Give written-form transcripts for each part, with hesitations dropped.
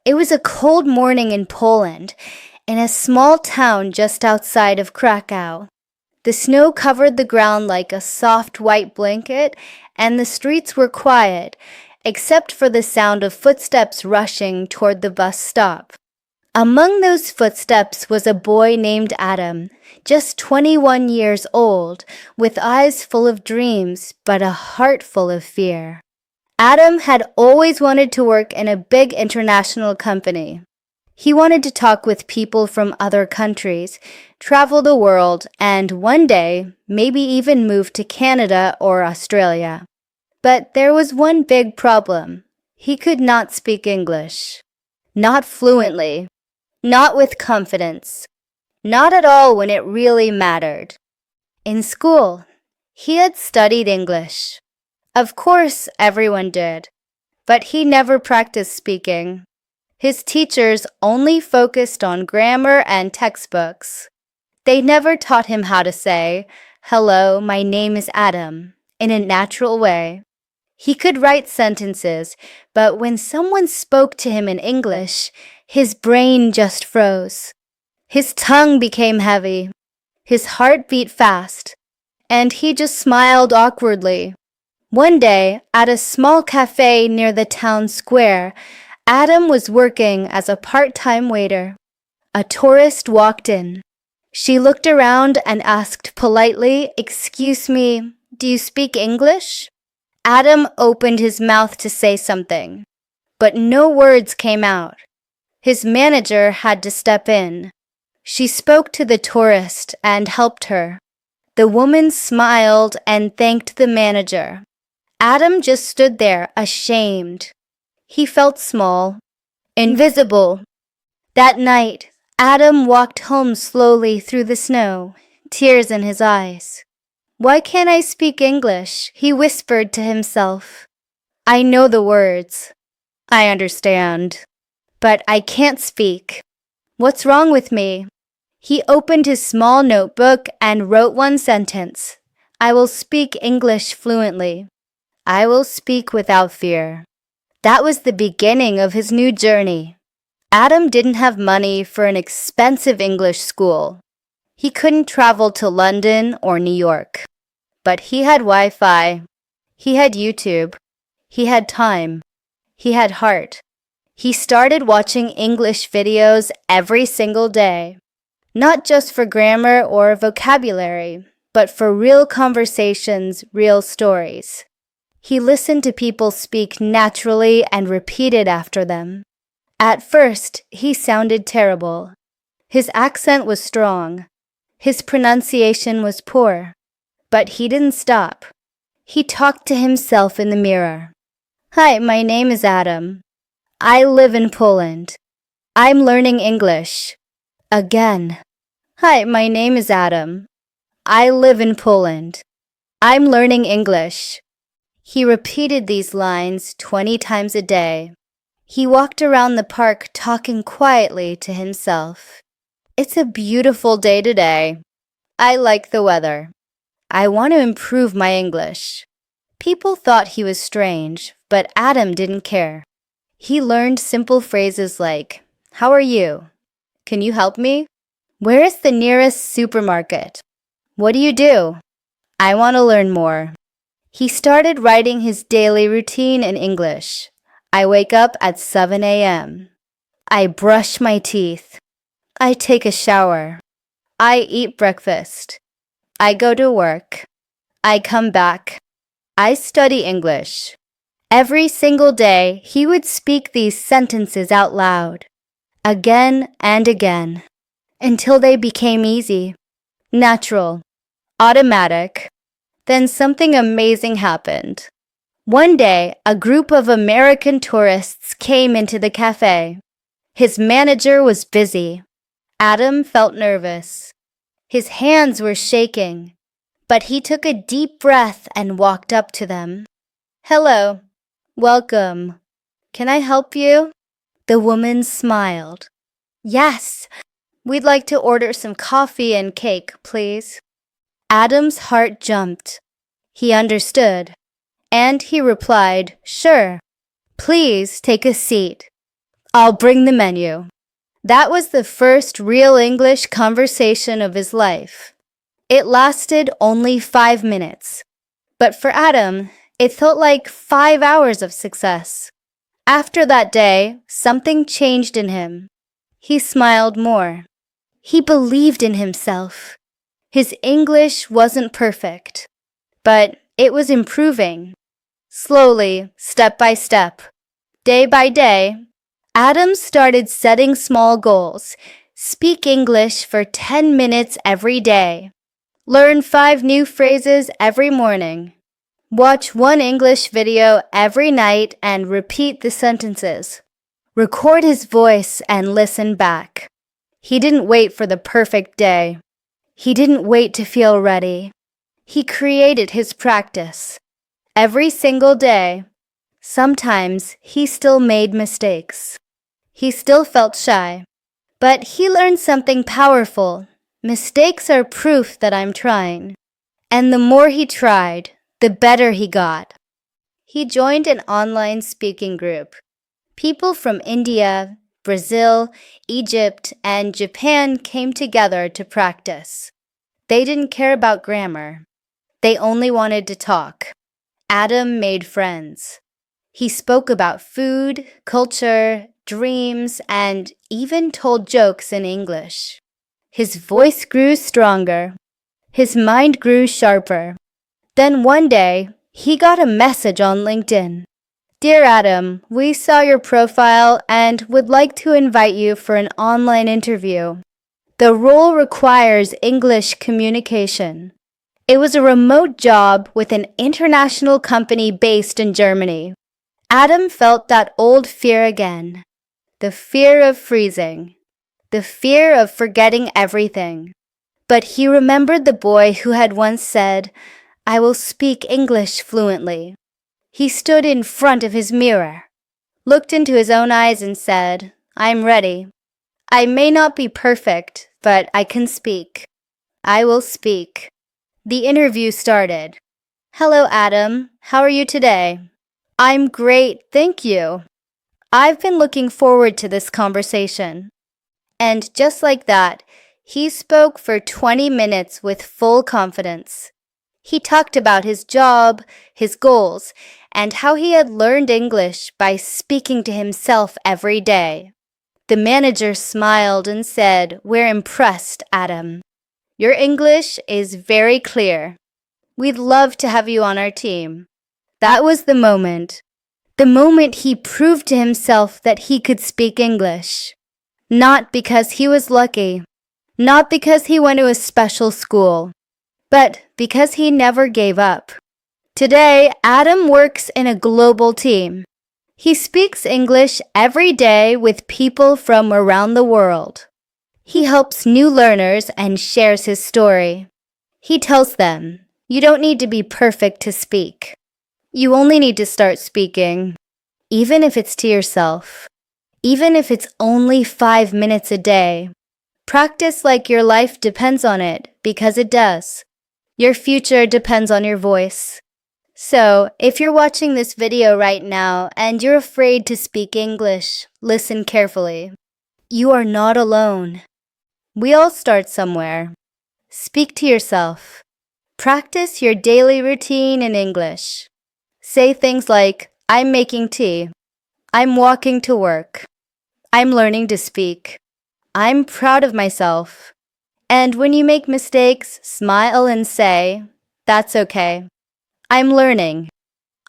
It was a cold morning in Poland, in a small town just outside of Krakow. The snow covered the ground like a soft white blanket, and the streets were quiet, except for the sound of footsteps rushing toward the bus stop. Among those footsteps was a boy named Adam, just 21 years old, with eyes full of dreams, but a heart full of fear. Adam had always wanted to work in a big international company. He wanted to talk with people from other countries, travel the world, and one day, maybe even move to Canada or Australia. But there was one big problem. He could not speak English. Not fluently. Not with confidence. Not at all when it really mattered. In school, he had studied English. Of course, everyone did. But he never practiced speaking. His teachers only focused on grammar and textbooks. They never taught him how to say, "Hello, my name is Adam," in a natural way. He could write sentences, but when someone spoke to him in English, his brain just froze. His tongue became heavy. His heart beat fast, and he just smiled awkwardly. One day, at a small cafe near the town square, Adam was working as a part-time waiter. A tourist walked in. She looked around and asked politely, "Excuse me, do you speak English?" Adam opened his mouth to say something, but no words came out. His manager had to step in. She spoke to the tourist and helped her. The woman smiled and thanked the manager. Adam just stood there, ashamed. He felt small, invisible. That night, Adam walked home slowly through the snow, tears in his eyes. "Why can't I speak English?" he whispered to himself. "I know the words. I understand. But I can't speak. What's wrong with me?" He opened his small notebook and wrote one sentence. "I will speak English fluently. I will speak without fear." That was the beginning of his new journey. Adam didn't have money for an expensive English school. He couldn't travel to London or New York. But he had Wi-Fi. He had YouTube. He had time. He had heart. He started watching English videos every single day. Not just for grammar or vocabulary, but for real conversations, real stories. He listened to people speak naturally and repeated after them. At first, he sounded terrible. His accent was strong. His pronunciation was poor. But he didn't stop. He talked to himself in the mirror. "Hi, my name is Adam. I live in Poland. I'm learning English." Again. "Hi, my name is Adam. I live in Poland. I'm learning English." He repeated these lines 20 times a day. He walked around the park talking quietly to himself. "It's a beautiful day today. I like the weather. I want to improve my English." People thought he was strange, but Adam didn't care. He learned simple phrases like, "How are you? Can you help me? Where is the nearest supermarket? What do you do? I want to learn more." He started writing his daily routine in English. "I wake up at 7 a.m. I brush my teeth. I take a shower. I eat breakfast. I go to work. I come back. I study English." Every single day, he would speak these sentences out loud, again and again, until they became easy, natural, automatic. Then something amazing happened. One day, a group of American tourists came into the cafe. His manager was busy. Adam felt nervous. His hands were shaking, but he took a deep breath and walked up to them. "Hello. Welcome. Can I help you?" The woman smiled. "Yes, we'd like to order some coffee and cake, please." Adam's heart jumped. He understood, and he replied, "Sure. Please take a seat." I'll bring the menu. That was the first real English conversation of his life. It lasted only 5 minutes. But for Adam, it felt like 5 hours of success. After that day, something changed in him. He smiled more. He believed in himself. His English wasn't perfect, but it was improving. Slowly, step by step, day by day, Adam started setting small goals. Speak English for 10 minutes every day. Learn 5 new phrases every morning. Watch 1 English video every night and repeat the sentences. Record his voice and listen back. He didn't wait for the perfect day. He didn't wait to feel ready. He created his practice. Every single day. Sometimes he still made mistakes. He still felt shy. But he learned something powerful. Mistakes are proof that I'm trying. And the more he tried, the better he got. He joined an online speaking group. People from India, Brazil, Egypt, and Japan came together to practice. They didn't care about grammar. They only wanted to talk. Adam made friends. He spoke about food, culture, dreams, and even told jokes in English. His voice grew stronger. His mind grew sharper. Then one day, he got a message on LinkedIn. Dear Adam, we saw your profile and would like to invite you for an online interview. The role requires English communication. It was a remote job with an international company based in Germany. Adam felt that old fear again. The fear of freezing. The fear of forgetting everything. But he remembered the boy who had once said, I will speak English fluently. He stood in front of his mirror, looked into his own eyes and said, I'm ready. I may not be perfect, but I can speak. I will speak. The interview started. Hello, Adam. How are you today? I'm great, thank you. I've been looking forward to this conversation. And just like that, he spoke for 20 minutes with full confidence. He talked about his job, his goals, and how he had learned English by speaking to himself every day. The manager smiled and said, We're impressed, Adam. Your English is very clear. We'd love to have you on our team. That was the moment he proved to himself that he could speak English. Not because he was lucky, not because he went to a special school, but because he never gave up. Today, Adam works in a global team. He speaks English every day with people from around the world. He helps new learners and shares his story. He tells them, you don't need to be perfect to speak. You only need to start speaking, even if it's to yourself, even if it's only 5 minutes a day. Practice like your life depends on it, because it does. Your future depends on your voice. So, if you're watching this video right now and you're afraid to speak English, listen carefully. You are not alone. We all start somewhere. Speak to yourself. Practice your daily routine in English. Say things like, I'm making tea. I'm walking to work. I'm learning to speak. I'm proud of myself. And when you make mistakes, smile and say, that's okay. I'm learning.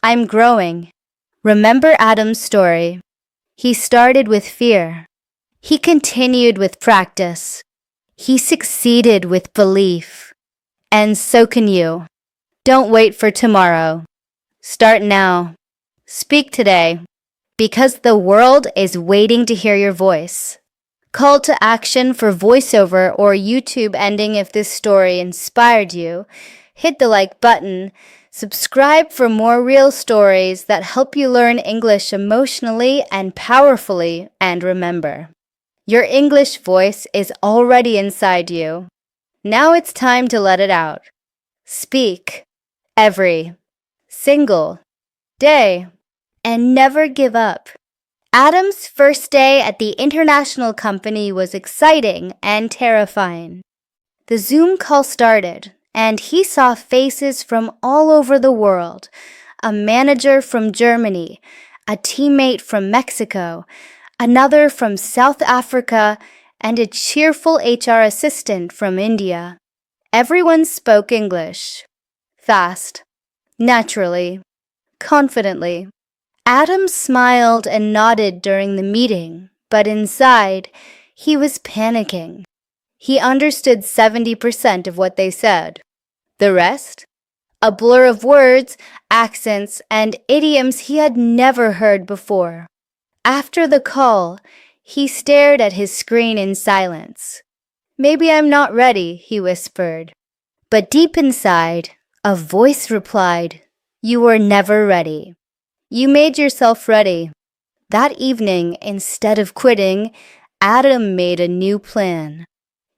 I'm growing. Remember Adam's story. He started with fear. He continued with practice. He succeeded with belief. And so can you. Don't wait for tomorrow. Start now. Speak today, because the world is waiting to hear your voice. Call to action for voiceover or YouTube ending if this story inspired you. Hit the like button. Subscribe for more real stories that help you learn English emotionally and powerfully. And remember, your English voice is already inside you. Now it's time to let it out. Speak every single day and never give up. Adam's first day at the international company was exciting and terrifying. The Zoom call started, and he saw faces from all over the world: a manager from Germany, a teammate from Mexico, another from South Africa, and a cheerful HR assistant from India. Everyone spoke English. Fast, naturally, confidently. Adam smiled and nodded during the meeting, but inside, he was panicking. He understood 70% of what they said. The rest? A blur of words, accents, and idioms he had never heard before. After the call, he stared at his screen in silence. "Maybe I'm not ready," he whispered. But deep inside, a voice replied, "You were never ready. You made yourself ready." That evening, instead of quitting, Adam made a new plan.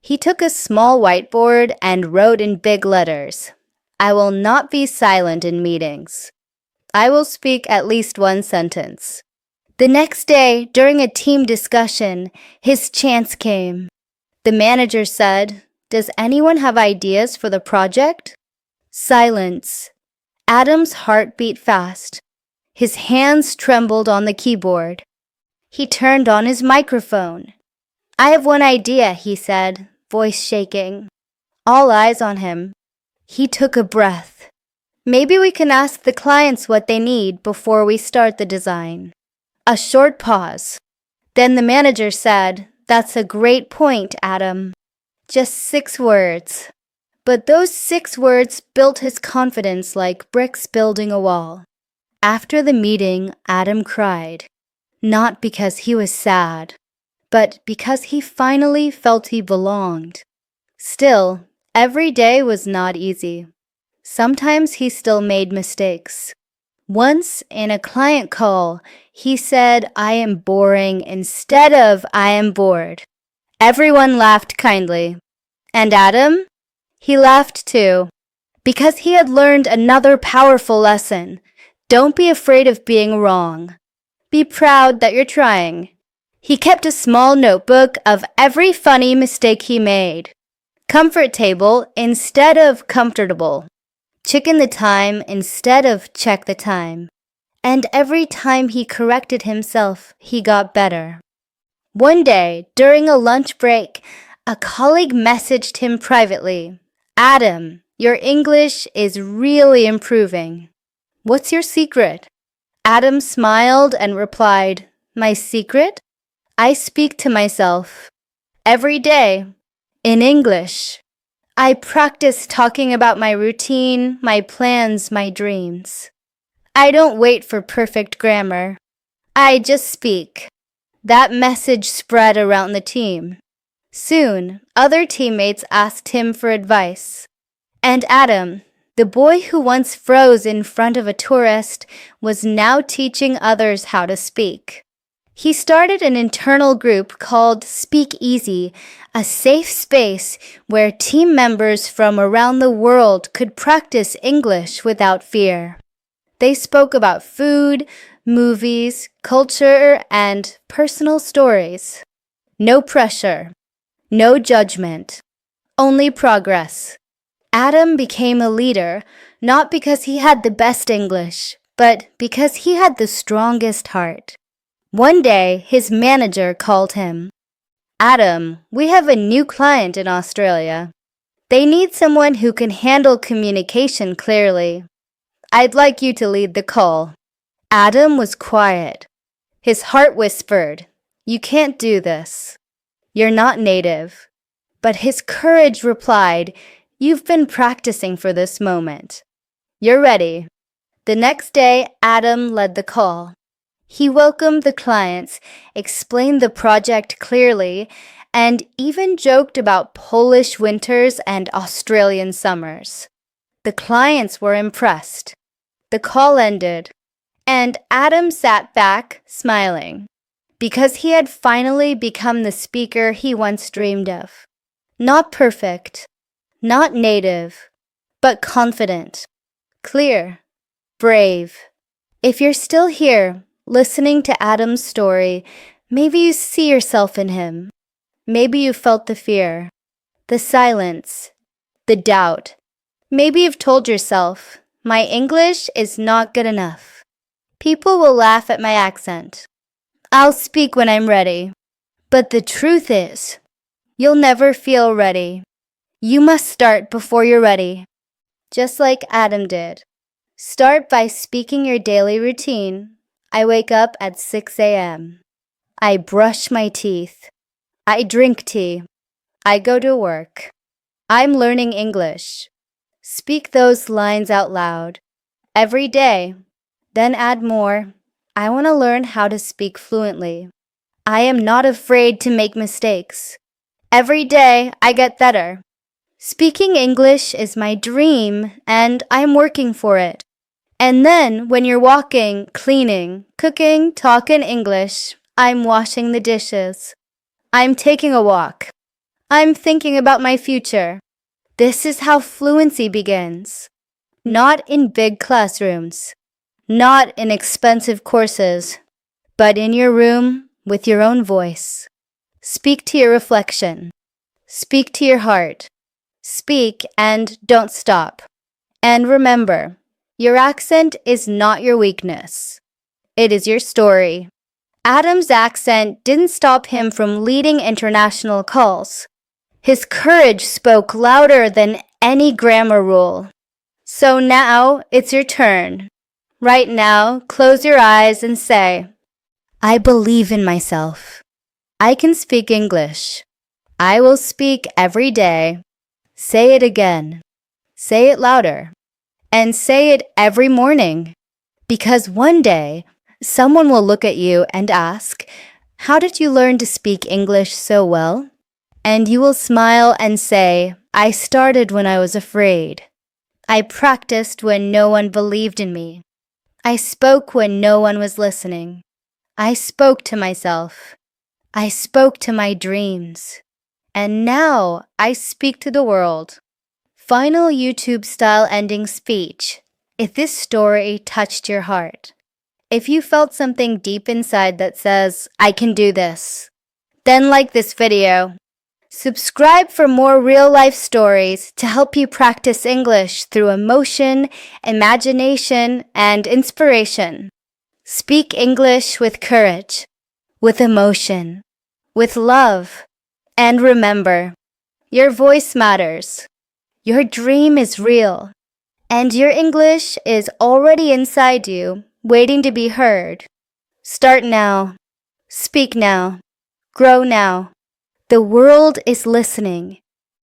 He took a small whiteboard and wrote in big letters, "I will not be silent in meetings. I will speak at least one sentence." The next day, during a team discussion, his chance came. The manager said, "Does anyone have ideas for the project?" Silence. Adam's heart beat fast. His hands trembled on the keyboard. He turned on his microphone. "I have one idea," he said, voice shaking. All eyes on him. He took a breath. "Maybe we can ask the clients what they need before we start the design." A short pause. Then the manager said, "That's a great point, Adam. Just 6 words." But those 6 words built his confidence like bricks building a wall. After the meeting, Adam cried, not because he was sad, but because he finally felt he belonged. Still, every day was not easy. Sometimes he still made mistakes. Once, in a client call, he said, "I am boring" instead of "I am bored." Everyone laughed kindly. And Adam? He laughed too, because he had learned another powerful lesson. Don't be afraid of being wrong. Be proud that you're trying. He kept a small notebook of every funny mistake he made. Comfort table instead of comfortable. Chicken the time instead of check the time. And every time he corrected himself, he got better. One day, during a lunch break, a colleague messaged him privately, "Adam, your English is really improving. What's your secret?" Adam smiled and replied, "My secret? I speak to myself every day in English. I practice talking about my routine, my plans, my dreams. I don't wait for perfect grammar. I just speak." That message spread around the team. Soon, other teammates asked him for advice. And Adam, the boy who once froze in front of a tourist, was now teaching others how to speak. He started an internal group called Speak Easy, a safe space where team members from around the world could practice English without fear. They spoke about food, movies, culture, and personal stories. No pressure, no judgment, only progress. Adam became a leader, not because he had the best English, but because he had the strongest heart. One day, his manager called him. "Adam, we have a new client in Australia. They need someone who can handle communication clearly. I'd like you to lead the call." Adam was quiet. His heart whispered, "You can't do this. You're not native." But his courage replied, "You've been practicing for this moment. You're ready." The next day, Adam led the call. He welcomed the clients, explained the project clearly, and even joked about Polish winters and Australian summers. The clients were impressed. The call ended, and Adam sat back, smiling, because he had finally become the speaker he once dreamed of. Not perfect, not native, but confident, clear, brave. If you're still here, Listening to Adam's story, maybe you see yourself in him. Maybe you felt the fear, the silence, the doubt. Maybe you've told yourself, my English is not good enough. People will laugh at my accent. I'll speak when I'm ready. But the truth is, you'll never feel ready. You must start before you're ready. Just like Adam did. Start by speaking your daily routine. I wake up at 6 a.m. I brush my teeth. I drink tea. I go to work. I'm learning English. Speak those lines out loud. Every day. Then add more. I want to learn how to speak fluently. I am not afraid to make mistakes. Every day I get better. Speaking English is my dream, and I'm working for it. And then when you're walking, cleaning, cooking, talking English, I'm washing the dishes. I'm taking a walk. I'm thinking about my future. This is how fluency begins. Not in big classrooms, not in expensive courses, but in your room with your own voice. Speak to your reflection. Speak to your heart. Speak and don't stop. And remember, your accent is not your weakness. It is your story. Adam's accent didn't stop him from leading international calls. His courage spoke louder than any grammar rule. So now it's your turn. Right now, close your eyes and say, I believe in myself. I can speak English. I will speak every day. Say it again. Say it louder. And say it every morning. Because one day, someone will look at you and ask, how did you learn to speak English so well? And you will smile and say, I started when I was afraid. I practiced when no one believed in me. I spoke when no one was listening. I spoke to myself. I spoke to my dreams. And now I speak to the world. Final YouTube-style ending speech. If this story touched your heart, if you felt something deep inside that says, I can do this, then like this video. Subscribe for more real-life stories to help you practice English through emotion, imagination, and inspiration. Speak English with courage, with emotion, with love. And remember, your voice matters. Your dream is real. And your English is already inside you, waiting to be heard. Start now. Speak now. Grow now. The world is listening.